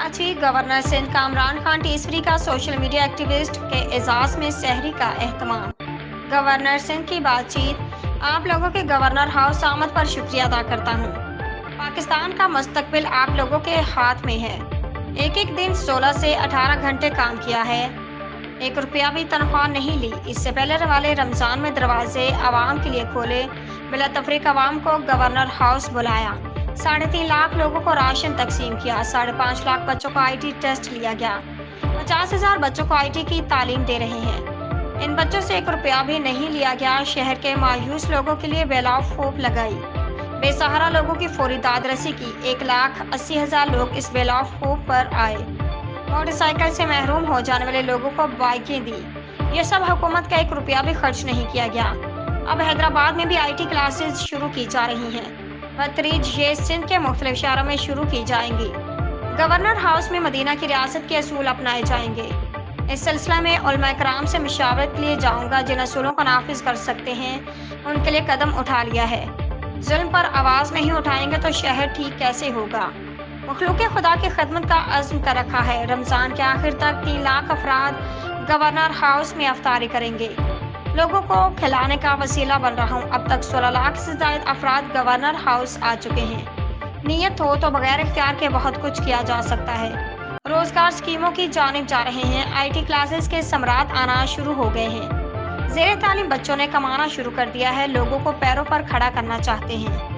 Karachi governor Sindh Kamran Khan टीसरी का social media activist के एजाज में सहरी का एहतमाम। गवर्नर सिंध की बातचीत। आप लोगों के गवर्नर हाउस आमद पर शुक्रिया अदा करता हूँ। पाकिस्तान का मुस्तकबिल आप लोगों के हाथ में है। एक एक दिन 16 से 18 घंटे काम किया है, 1 रुपया भी तनख्वाह नहीं ली। इससे पहले वाले रमजान में दरवाजे आवाम के लिए खोले, बिला तफरीक आवाम को गवर्नर हाउस बुलाया, 3.5 लाख लोगों को राशन तकसीम किया, 5.5 लाख बच्चों को IT टेस्ट लिया गया, 50,000 बच्चों को IT की तालीम दे रहे हैं। इन बच्चों से 1 रुपया भी नहीं लिया गया। शहर के मायूस लोगों के लिए बेलौफ खूब लगाई, बेसहारा लोगों की फौरी दादरसी की। 1,80,000 लोग इस बेलौफ खूब पर आए। मोटरसाइकिल से महरूम हो जाने वाले लोगों को बाइकें दी। ये सब हुकूमत का 1 रुपया भी खर्च नहीं किया गया। अब हैदराबाद में भी IT क्लासेज शुरू की जा रही हैं। बतरीज ये सिंध के मुख्तलिफ शहरों में शुरू की जाएंगी। गवर्नर हाउस में मदीना की रियासत के असूल अपनाए जाएंगे। इस सिलसिले में उलमा कराम से मशावरत के लिए जाऊंगा। जिन असूलों को नाफिज कर सकते हैं उनके लिए कदम उठा लिया है। जुल्म पर आवाज नहीं उठाएंगे तो शहर ठीक कैसे होगा। मखलूक खुदा की खिदमत का अज़्म कर रखा है। रमजान के आखिर तक 3 लाख अफराद गवर्नर हाउस में अफ्तारी करेंगे। लोगों को खिलाने का वसीला बन रहा हूँ। अब तक 16 लाख से ज्यादा अफराद गवर्नर हाउस आ चुके हैं। नीयत हो तो बगैर इख्तियार के बहुत कुछ किया जा सकता है। रोजगार स्कीमों की जानिब जा रहे हैं। IT क्लासेस के समरात आना शुरू हो गए हैं। ज़ेर तालीम बच्चों ने कमाना शुरू कर दिया है। लोगों को पैरों पर खड़ा करना चाहते हैं।